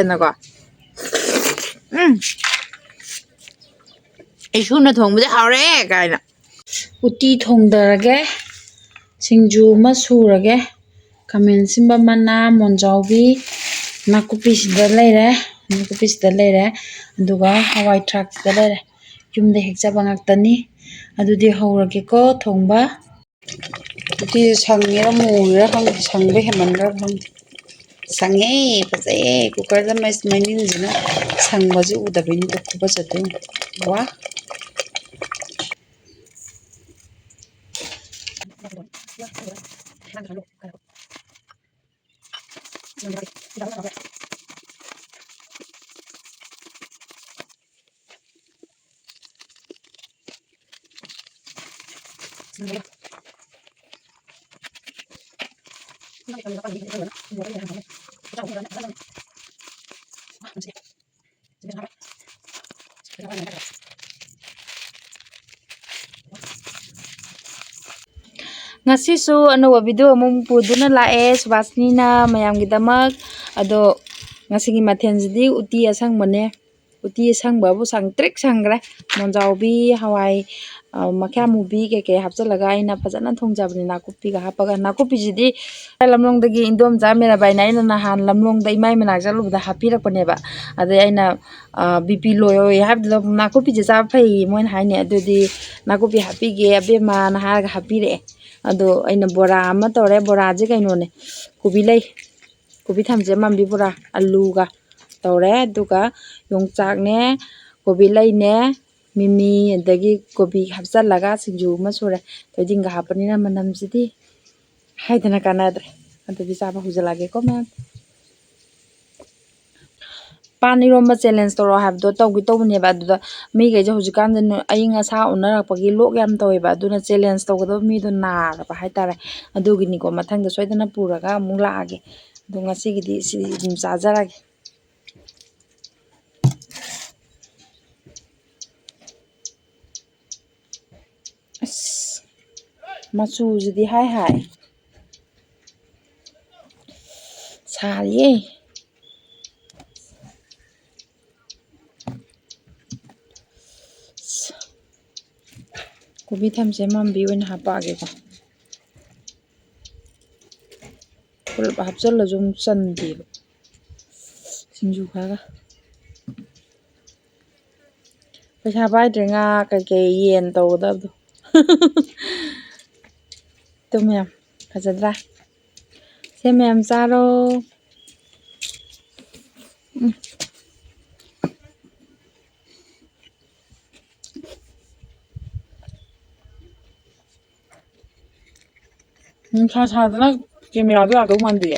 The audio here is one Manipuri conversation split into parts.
ꯅꯀꯣ ꯏꯁꯨꯅ ꯊꯣꯡꯕꯁꯦ ꯍꯥꯎꯔꯦ ꯀꯥꯏꯅ ꯎꯇꯤ ꯊꯣꯡꯗꯔꯒꯦ ꯁꯤꯡꯖꯨ ꯑꯃ ꯁꯨꯔꯒꯦ ꯈꯥꯃꯦꯟ ꯑꯁꯤꯟꯕ ꯃꯅꯥ ꯃꯣꯟꯖꯥꯎꯕꯤ ꯅꯥꯀꯨꯞꯄꯤꯁꯤꯗ ꯂꯩꯔꯦ ꯑꯗꯨꯒ ꯍꯋꯥꯏ ꯊꯔꯥꯛꯁꯤꯗ ꯂꯩꯔꯦ ꯌꯨꯝꯗ ꯍꯦꯛꯆꯕ ꯉꯥꯛꯇꯅꯤ ꯑꯗꯨꯗꯤ ꯍꯧꯔꯒꯦꯀꯣ ꯊꯣꯡꯕ ꯎꯇꯤꯁꯦ ꯁꯪꯉꯤꯔ ꯃꯨꯔꯤꯔ ꯈꯪꯗꯦ ꯁꯪꯕ ꯍꯦꯟꯃꯟꯈ꯭ꯔ ꯈꯪꯗꯦ ꯁꯪꯉꯦ ꯐꯖꯩꯌꯦ ꯀꯨꯀꯔꯗ ꯃꯅꯤꯡꯁꯤꯅ ꯁꯪꯕꯁꯦ ꯎꯗꯕꯩꯅꯤꯗ ꯈꯨꯐꯖꯗꯣ ꯋꯥ ngasisu anouba video amuk puduna lae Subhasnina mayamgidamak ado ngasigi mathenjidi uti asangmane uti asangbabu sangtrik sangre monjaubi hawai makyamubi keke hapchalaga aina phajana thongjabani nakupiga hapaga nakupijidi lamlongdagi indomja merabai na aina nahan lamlongda imai manak jalubda hapirakpaneba ade aina bp loy habda nakupije cha phai moin haine adudi nakupi hapige abema na haraga hapire ado aina bora ama tore bora je kainone kubi lei kubi thamje mambi bora alu ga tore aduga yongchak ne kubi lei ne mimi adagi kubi hapchalaga singju ma sure toidinga hapanina manamjidi haidana kanadre adudi chaba hujalage ko ma'am Paniromba challenge toro habdo tawgi tawbneba aduda migeje hujikan aying asa unarakpagi lok yam taweba aduna challenge tawgado mido naraba haitare aduginiko mathangda soidana puraga amuk laage adu ngasigidi sim chajarage machujidi hai sariye kubi thamje mambi oina hapage ko pulap hapchalla jum chandi singju khaga paisa paidre nga kai yen tawdabdo tumyam phajadra se mayam charo 사사드나 김이라도 아도 만들게.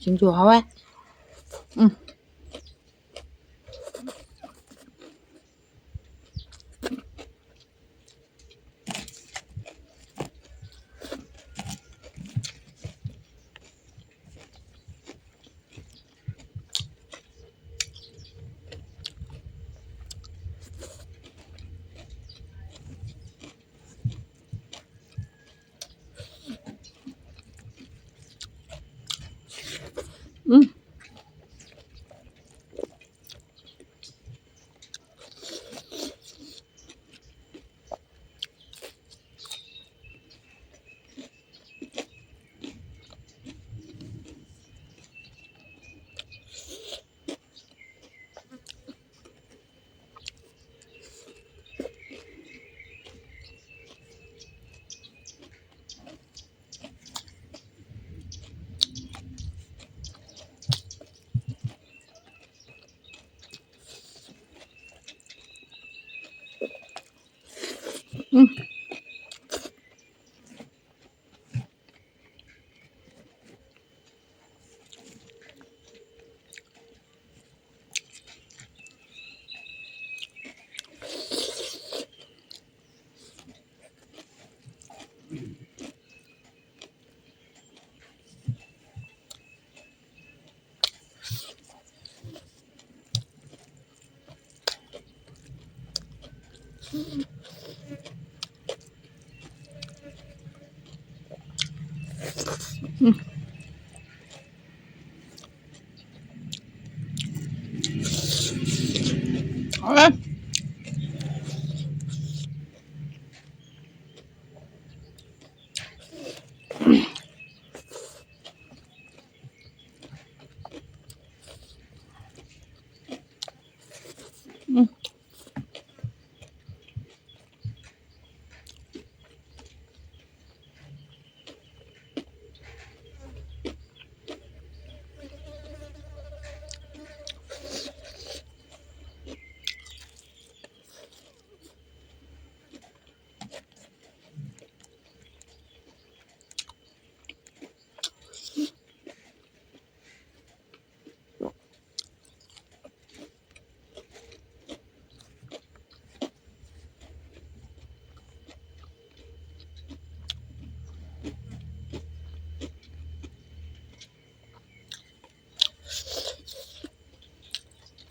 Singju hawa.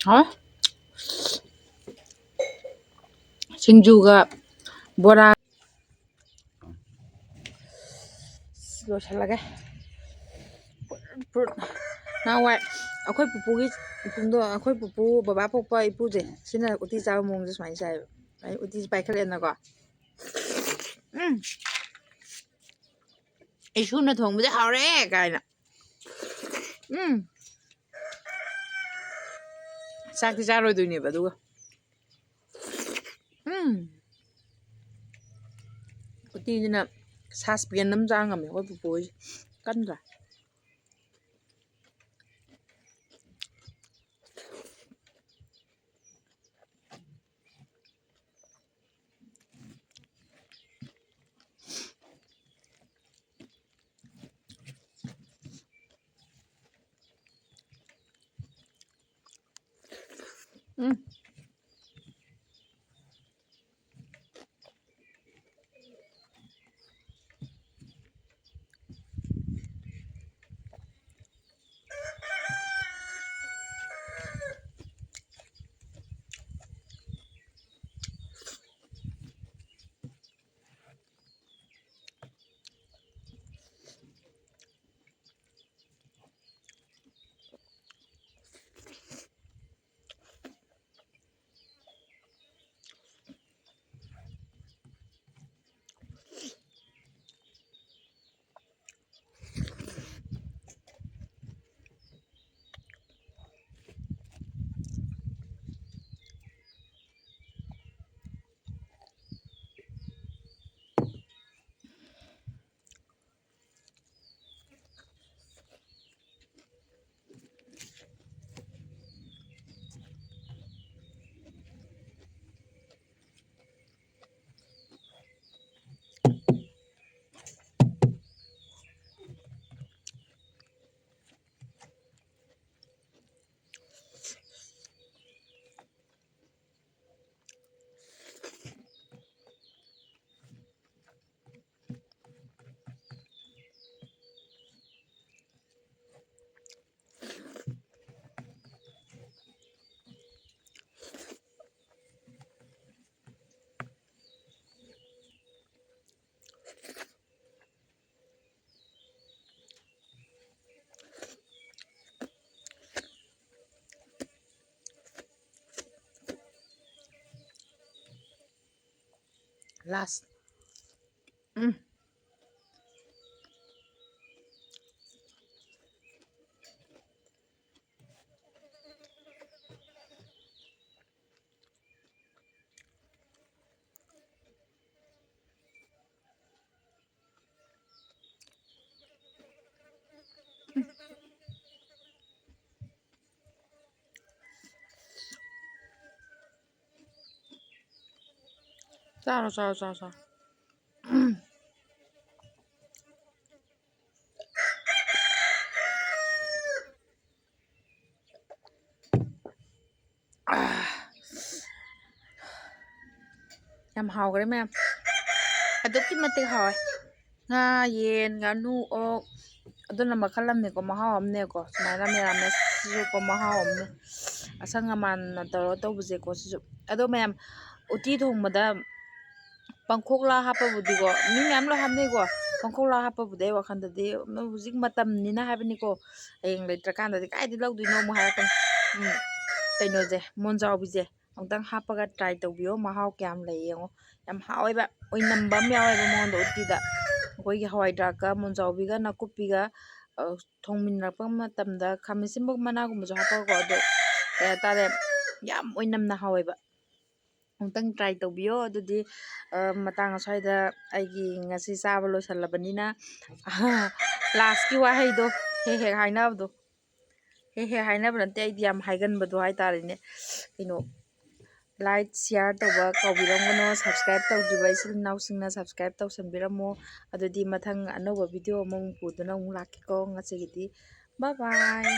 Hả? Singjuga bora loiꯁꯜꯂꯒꯦ ꯅꯍꯥꯟꯋꯥꯏ ꯑꯩꯈꯣꯏ ꯄꯨꯄꯨꯒꯤ ꯏꯄꯨꯡꯗꯣ ꯑꯩꯈꯣꯏ ꯄꯨꯄꯨ ꯕꯕꯥ ꯄꯣꯛꯄ ꯏꯄꯨꯁꯦ ꯁꯤꯅ ꯎꯇꯤ ꯆꯥꯕ ꯃꯑꯣꯡꯁꯦ ꯁꯨꯃꯥꯏꯅ ꯆꯥꯏꯕ ꯑꯩ ꯎꯇꯤꯁꯦ ꯄꯥꯏꯈꯠꯂꯦꯅꯀꯣ ꯏꯁꯨꯅ ꯊꯣꯡꯕꯁꯦ ꯍꯥꯎꯔꯦ ꯀꯥꯏꯅ ꯆꯥꯛꯇꯤ ꯆꯥꯔꯣꯏꯗꯣꯏꯅꯦꯕ ꯑꯗꯨꯒ ꯎꯇꯤꯁꯤꯅ ꯁꯥꯁꯄꯦꯟ ꯑꯃ ꯆꯥ ꯉꯝꯃꯦ ꯑꯩꯈꯣꯏ ꯄꯨꯄꯨ ꯍꯣꯏꯁꯦ ꯀꯟꯗ꯭ꯔꯥ last Chào chào chào chào. Yam hào ma'am. Adukit matik hawai. Nga yen nganu ok aduna makal amne ko mahau amne ko sumaira merames ko mahau amne ꯑꯁꯪ ꯑꯃꯥꯟꯅ ꯇꯧꯔꯒ ꯇꯧꯕꯁꯦꯀꯣ ꯁꯤꯁꯨ ꯑꯗꯣ ꯃꯌꯥꯝ ꯎꯇꯤ ꯊꯣꯡꯕꯗ ꯄꯥꯡꯈꯣꯛꯂꯥ ꯍꯥꯞꯄꯕꯨꯗꯤꯀꯣ ꯃꯤ ꯃꯌꯥꯝ ꯂꯣꯏ ꯍꯥꯞꯅꯩꯀꯣ ꯄꯥꯡꯈꯣꯛꯂꯥ ꯍꯥꯞꯄꯕꯨꯗꯤ ꯑꯩ ꯋꯥꯈꯜꯗꯗꯤ ꯍꯧꯖꯤꯛ ꯃꯇꯝꯅꯤꯅ ꯍꯥꯏꯕꯅꯤꯀꯣ ꯍꯌꯦꯡ ꯂꯩꯇ꯭ꯔꯀꯥꯟꯗꯗꯤ ꯀꯥꯏꯗꯩ ꯂꯧꯗꯣꯏꯅꯣ ꯑꯃꯨꯛ ꯍꯥꯏꯔꯛꯀꯅꯤ ꯀꯩꯅꯣꯁꯦ ꯃꯣꯟꯖꯥꯎꯕꯤꯁꯦ ꯑꯃꯨꯛꯇꯪ ꯍꯥꯞꯄꯒ ꯇ꯭ꯔꯥꯏ ꯇꯧꯕꯤꯌꯣ ꯃꯍꯥꯎ ꯀꯌꯥꯝ ꯂꯩ ꯌꯦꯡꯉꯣ ꯌꯥꯝ ꯍꯥꯎꯋꯦꯕ ꯑꯣꯏꯅꯝꯕ ꯑꯃ ꯌꯥꯎꯋꯦꯕ ꯃꯉꯣꯟꯗ ꯎꯇꯤꯗ ꯑꯩꯈꯣꯏꯒꯤ ꯍꯋꯥꯏꯗ꯭ꯔꯥꯛꯀ ꯃꯣꯟꯖꯥꯎꯕꯤꯒ ꯅꯥꯀꯨꯞꯄꯤꯒ ꯊꯣꯡꯃꯤꯟꯅꯔꯛꯄ ꯃꯇꯝꯗ ꯈꯥꯃꯦꯟ ꯑꯁꯤꯟꯕ ꯃꯅꯥꯒꯨꯝꯕꯁꯨ ꯍꯥꯞꯄꯒꯀꯣ ꯑꯗꯣ ꯀꯩ ꯍꯥꯏꯇꯥꯔꯦ ꯌꯥꯝ ꯑꯣꯏꯅꯝꯅ ꯍꯥꯎꯋꯦꯕ ꯑꯃꯨꯛꯇꯪ ꯇ꯭ꯔꯥꯏ ꯇꯧꯕꯤꯌꯣ ꯑꯗꯨꯗꯤ ꯃꯇꯥꯡ ꯑꯁ꯭ꯋꯥꯏꯗ ꯑꯩꯒꯤ ꯉꯁꯤ ꯆꯥꯕ ꯂꯣꯏꯁꯜꯂꯕꯅꯤꯅ ꯂꯥꯁꯀꯤ ꯋꯥꯍꯩꯗꯣ ꯍꯦꯛ ꯍꯦꯛ ꯍꯥꯏꯅꯕꯗꯣ ꯍꯦꯛ ꯍꯦꯛ ꯍꯥꯏꯅꯕ ꯅꯠꯇꯦ ꯑꯩꯗꯤ ꯌꯥꯝ ꯍꯥꯏꯒꯟꯕꯗꯣ ꯍꯥꯏꯇꯥꯔꯦꯅꯦ ꯀꯩꯅꯣ ꯂꯥꯏꯛ ꯁꯤꯌꯥꯔ ꯇꯧꯕ ꯀꯥꯎꯕꯤꯔꯝꯒꯅꯣ ꯁꯕꯁꯀ꯭ꯔꯥꯏꯞ ꯇꯧꯗ꯭ꯔꯤꯕ ꯏꯆꯤꯜ ꯏꯅꯥꯎꯁꯤꯡꯅ ꯁꯕꯁꯀ꯭ꯔꯥꯏꯞ ꯇꯧꯁꯟꯕꯤꯔꯝꯃꯣ ꯑꯗꯨꯗꯤ ꯃꯊꯪ ꯑꯅꯧꯕ ꯚꯤꯗꯤꯑꯣ ꯑꯃꯃꯨꯛ ꯄꯨꯗꯨꯅ ꯑꯃꯨꯛ ꯂꯥꯛꯀꯦꯀꯣ ꯉꯁꯤꯒꯤꯗꯤ ꯕꯥꯏ ꯕꯥꯏ